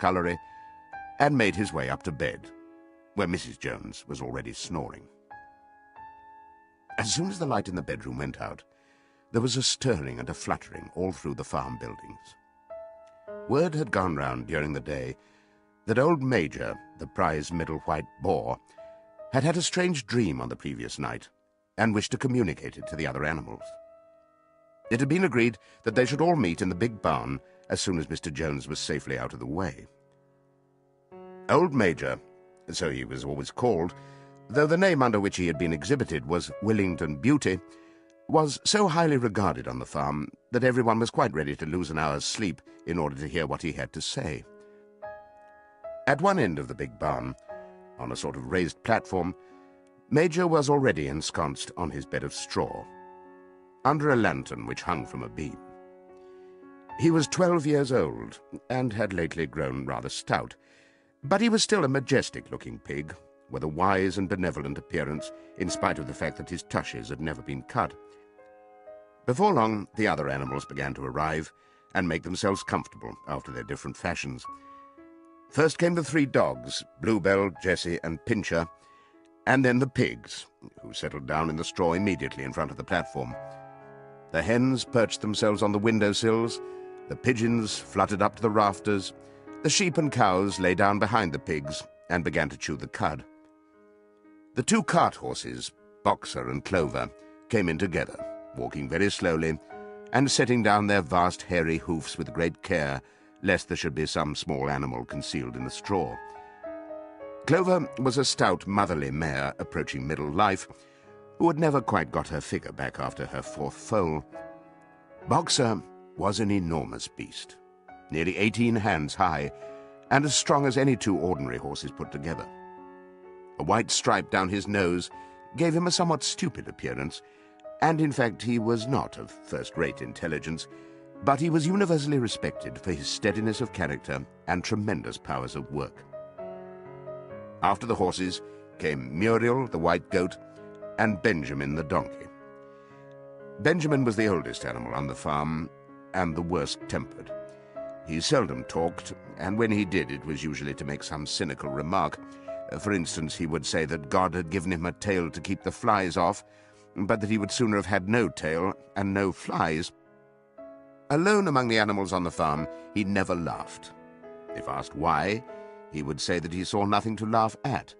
scullery and made his way up to bed, where Mrs. Jones was already snoring. As soon as the light in the bedroom went out, there was a stirring and a fluttering all through the farm buildings. Word had gone round during the day that old Major, the prize middle white boar, had had a strange dream on the previous night and wished to communicate it to the other animals. It had been agreed that they should all meet in the big barn as soon as Mr. Jones was safely out of the way. Old Major, so he was always called, though the name under which he had been exhibited was Willington Beauty, was so highly regarded on the farm that everyone was quite ready to lose an hour's sleep in order to hear what he had to say. At one end of the big barn, on a sort of raised platform, Major was already ensconced on his bed of straw, under a lantern which hung from a beam. He was 12 years old, and had lately grown rather stout, but he was still a majestic-looking pig, with a wise and benevolent appearance, in spite of the fact that his tushes had never been cut. Before long, the other animals began to arrive and make themselves comfortable after their different fashions. First came the 3 dogs, Bluebell, Jessie, and Pincher, and then the pigs, who settled down in the straw immediately in front of the platform. The hens perched themselves on the window-sills, the pigeons fluttered up to the rafters, the sheep and cows lay down behind the pigs and began to chew the cud. The 2 cart horses, Boxer and Clover, came in together, walking very slowly and setting down their vast hairy hoofs with great care, lest there should be some small animal concealed in the straw. Clover was a stout, motherly mare approaching middle life, who had never quite got her figure back after her 4th foal. Boxer was an enormous beast, nearly 18 hands high, and as strong as any 2 ordinary horses put together. A white stripe down his nose gave him a somewhat stupid appearance, and in fact he was not of first-rate intelligence, but he was universally respected for his steadiness of character and tremendous powers of work. After the horses came Muriel, the white goat, and Benjamin, the donkey. Benjamin was the oldest animal on the farm, and the worst-tempered. He seldom talked, and when he did, it was usually to make some cynical remark. For instance, he would say that God had given him a tail to keep the flies off, but that he would sooner have had no tail and no flies. Alone among the animals on the farm, he never laughed. If asked why, he would say that he saw nothing to laugh at.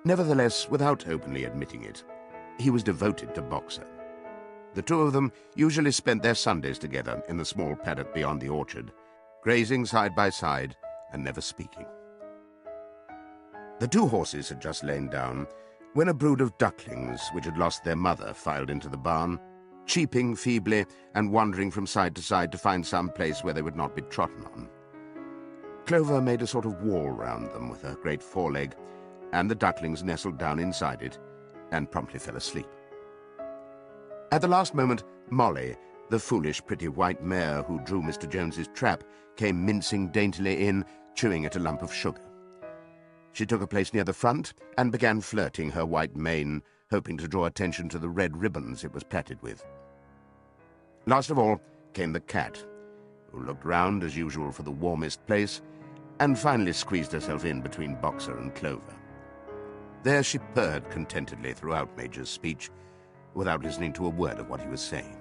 Nevertheless, without openly admitting it, he was devoted to Boxer. The 2 of them usually spent their Sundays together in the small paddock beyond the orchard, grazing side by side and never speaking. The 2 horses had just lain down when a brood of ducklings, which had lost their mother, filed into the barn, cheeping feebly and wandering from side to side to find some place where they would not be trodden on. Clover made a sort of wall round them with her great foreleg, and the ducklings nestled down inside it and promptly fell asleep. At the last moment, Molly, the foolish, pretty white mare who drew Mr. Jones's trap, came mincing daintily in, chewing at a lump of sugar. She took a place near the front and began flirting her white mane, hoping to draw attention to the red ribbons it was plaited with. Last of all came the cat, who looked round as usual for the warmest place, and finally squeezed herself in between Boxer and Clover. There she purred contentedly throughout Major's speech, without listening to a word of what he was saying.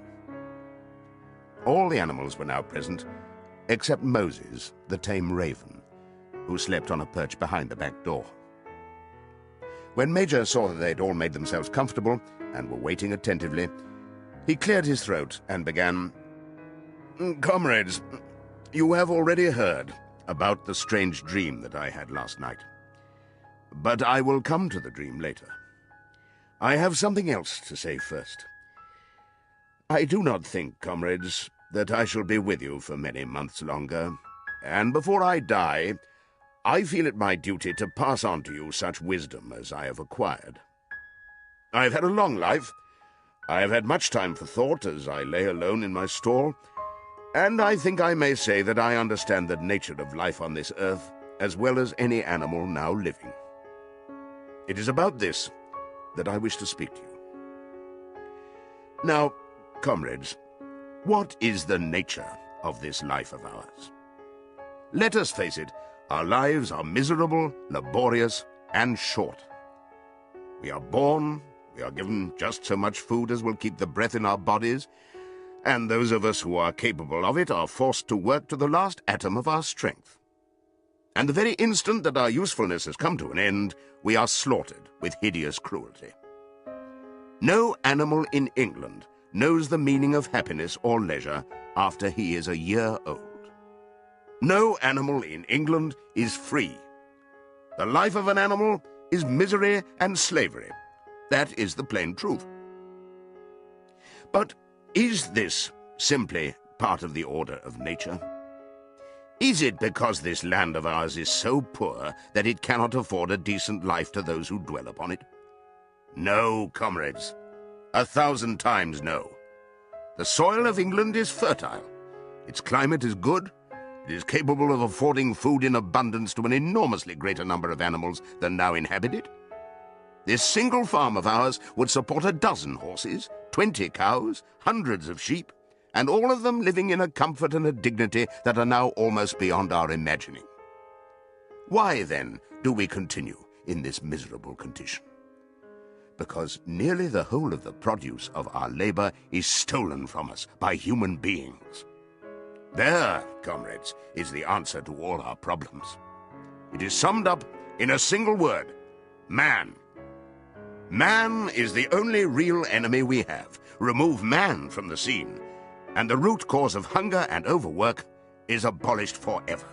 All the animals were now present, except Moses, the tame raven, who slept on a perch behind the back door. When Major saw that they'd all made themselves comfortable and were waiting attentively, he cleared his throat and began, "Comrades, you have already heard about the strange dream that I had last night. But I will come to the dream later. I have something else to say first. I do not think, comrades, that I shall be with you for many months longer, and before I die, I feel it my duty to pass on to you such wisdom as I have acquired. I have had a long life. I have had much time for thought as I lay alone in my stall, and I think I may say that I understand the nature of life on this earth as well as any animal now living. It is about this that I wish to speak to you. Now, comrades, what is the nature of this life of ours? Let us face it, our lives are miserable, laborious, and short. We are born, we are given just so much food as will keep the breath in our bodies, and those of us who are capable of it are forced to work to the last atom of our strength. And the very instant that our usefulness has come to an end, we are slaughtered with hideous cruelty. No animal in England knows the meaning of happiness or leisure after he is a year old. No animal in England is free. The life of an animal is misery and slavery. That is the plain truth. But is this simply part of the order of nature? Is it because this land of ours is so poor that it cannot afford a decent life to those who dwell upon it? No, comrades. 1,000 times no. The soil of England is fertile. Its climate is good. It is capable of affording food in abundance to an enormously greater number of animals than now inhabit it. This single farm of ours would support 12 horses, 20 cows, hundreds of sheep, and all of them living in a comfort and a dignity that are now almost beyond our imagining. Why, then, do we continue in this miserable condition? Because nearly the whole of the produce of our labor is stolen from us by human beings. There, comrades, is the answer to all our problems. It is summed up in a single word: man. Man is the only real enemy we have. Remove man from the scene, and the root cause of hunger and overwork is abolished forever.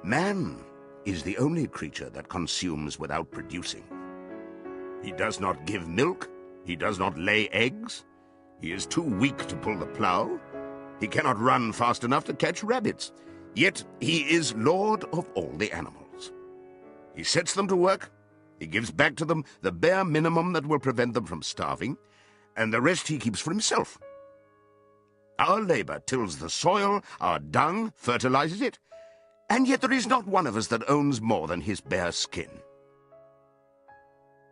Man is the only creature that consumes without producing. He does not give milk, he does not lay eggs, he is too weak to pull the plough, he cannot run fast enough to catch rabbits, yet he is lord of all the animals. He sets them to work, he gives back to them the bare minimum that will prevent them from starving, and the rest he keeps for himself. Our labor tills the soil, our dung fertilizes it, and yet there is not one of us that owns more than his bare skin.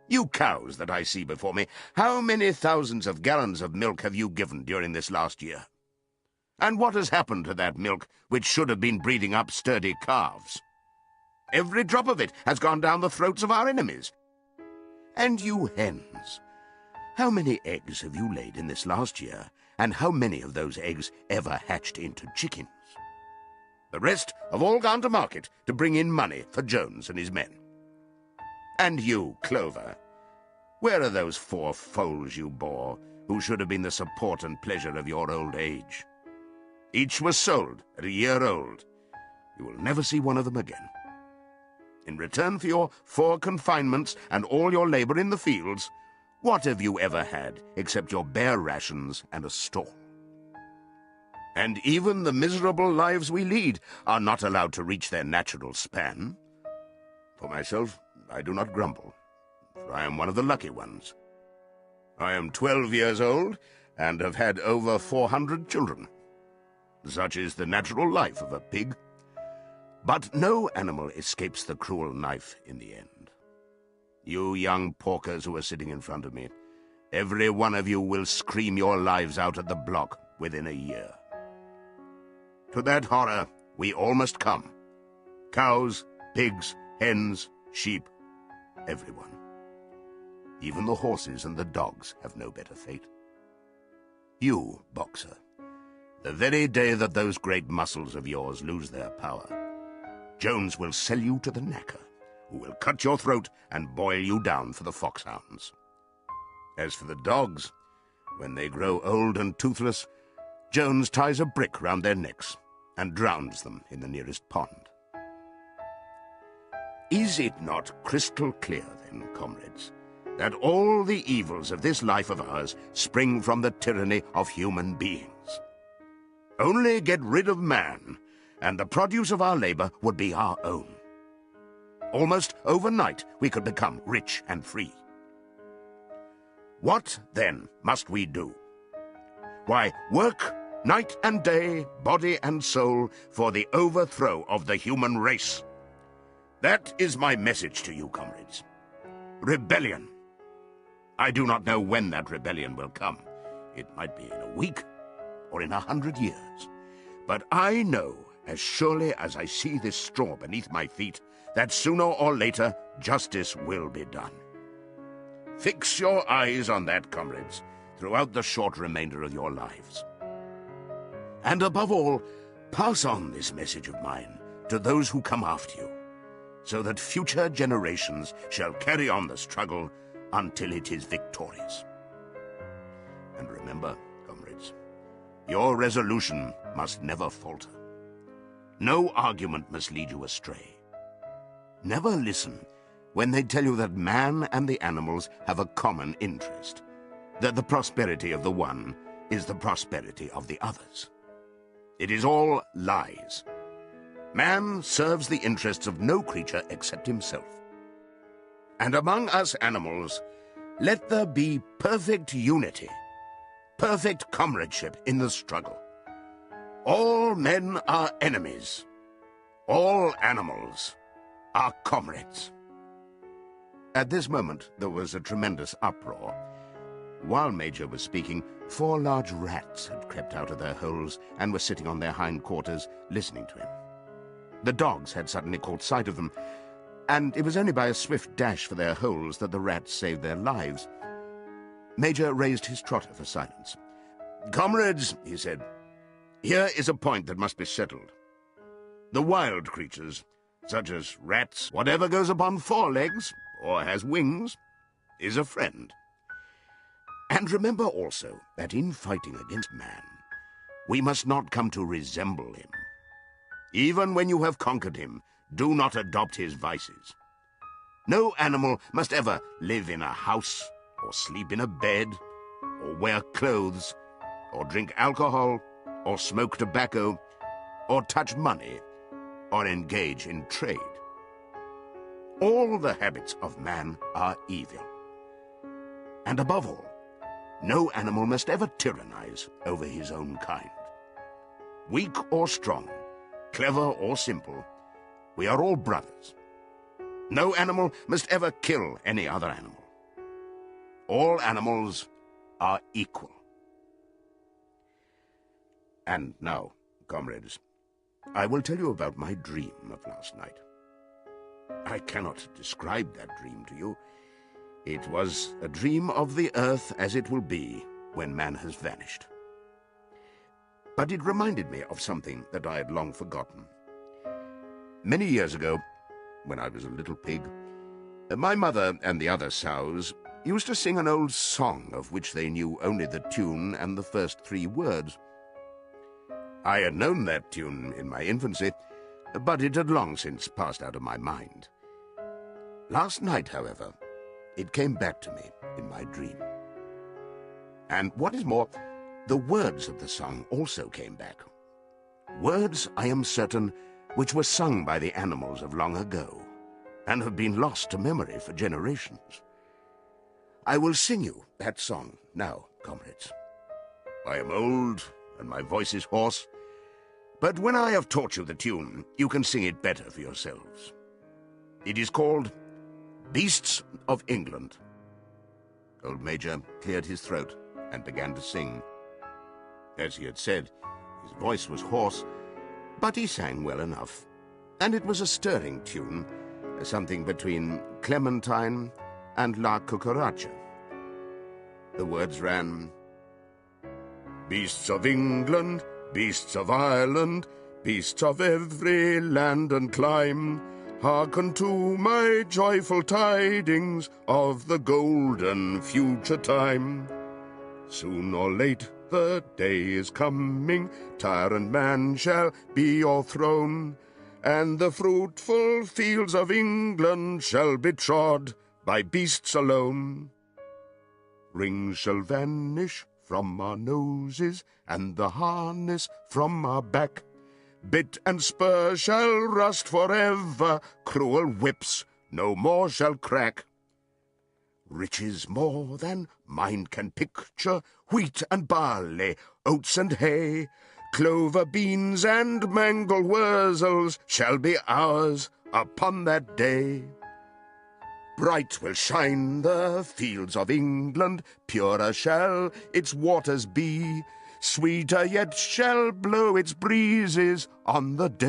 You cows that I see before me, how many thousands of gallons of milk have you given during this last year? And what has happened to that milk which should have been breeding up sturdy calves? Every drop of it has gone down the throats of our enemies. And you hens, how many eggs have you laid in this last year, and how many of those eggs ever hatched into chickens? The rest have all gone to market to bring in money for Jones and his men. And you, Clover, where are those 4 foals you bore, who should have been the support and pleasure of your old age? Each was sold at a year old. You will never see one of them again. In return for your 4 confinements and all your labor in the fields, what have you ever had except your bare rations and a stall? And even the miserable lives we lead are not allowed to reach their natural span. For myself, I do not grumble, for I am one of the lucky ones. I am 12 years old and have had over 400 children. Such is the natural life of a pig. But no animal escapes the cruel knife in the end. You young porkers who are sitting in front of me, every one of you will scream your lives out at the block within a year. To that horror we all must come. Cows, pigs, hens, sheep, everyone. Even the horses and the dogs have no better fate. You, boxer, the very day that those great muscles of yours lose their power, Jones will sell you to the knacker, who will cut your throat and boil you down for the foxhounds. As for the dogs, when they grow old and toothless, Jones ties a brick round their necks and drowns them in the nearest pond. Is it not crystal clear, then, comrades, that all the evils of this life of ours spring from the tyranny of human beings? Only get rid of man, and the produce of our labor would be our own. Almost overnight we could become rich and free. What, then, must we do? Why, work night and day, body and soul, for the overthrow of the human race. That is my message to you, comrades. Rebellion. I do not know when that rebellion will come. It might be in a week or in 100 years. But I know, as surely as I see this straw beneath my feet, that sooner or later justice will be done. Fix your eyes on that, comrades, throughout the short remainder of your lives. And above all, pass on this message of mine to those who come after you, so that future generations shall carry on the struggle until it is victorious. And remember, comrades, your resolution must never falter. No argument must lead you astray. Never listen when they tell you that man and the animals have a common interest, that the prosperity of the one is the prosperity of the others. It is all lies. Man serves the interests of no creature except himself. And among us animals, let there be perfect unity, perfect comradeship in the struggle. All men are enemies. All animals are comrades. At this moment, there was a tremendous uproar. While Major was speaking, 4 large rats had crept out of their holes and were sitting on their hindquarters, listening to him. The dogs had suddenly caught sight of them, and it was only by a swift dash for their holes that the rats saved their lives. Major raised his trotter for silence. "Comrades," he said, "here is a point that must be settled. The wild creatures, such as rats, whatever goes upon 4 legs, or has wings, is a friend. And remember also that in fighting against man, we must not come to resemble him. Even when you have conquered him, do not adopt his vices. No animal must ever live in a house, or sleep in a bed, or wear clothes, or drink alcohol, or smoke tobacco, or touch money, or engage in trade. All the habits of man are evil. And above all, no animal must ever tyrannize over his own kind. Weak or strong, clever or simple, we are all brothers. No animal must ever kill any other animal. All animals are equal." And now, comrades, I will tell you about my dream of last night. I cannot describe that dream to you. It was a dream of the earth as it will be when man has vanished. But it reminded me of something that I had long forgotten. Many years ago, when I was a little pig, my mother and the other sows used to sing an old song of which they knew only the tune and the first 3 words. I had known that tune in my infancy, but it had long since passed out of my mind. Last night, however, it came back to me in my dream. And what is more, the words of the song also came back. Words, I am certain, which were sung by the animals of long ago, and have been lost to memory for generations. I will sing you that song now, comrades. I am old, and my voice is hoarse, but when I have taught you the tune, you can sing it better for yourselves. It is called Beasts of England. Old Major cleared his throat and began to sing. As he had said, his voice was hoarse, but he sang well enough, and it was a stirring tune, something between Clementine and La Cucaracha. The words ran, "Beasts of England, beasts of Ireland, beasts of every land and clime, hearken to my joyful tidings of the golden future time. Soon or late the day is coming, tyrant man shall be o'erthrown, and the fruitful fields of England shall be trod by beasts alone. Rings shall vanish from our noses, and the harness from our back. Bit and spur shall rust forever, cruel whips no more shall crack. Riches more than mind can picture, wheat and barley, oats and hay, clover, beans, and mangel wurzels shall be ours upon that day. Bright will shine the fields of England, purer shall its waters be. Sweeter yet shall blow its breezes on the day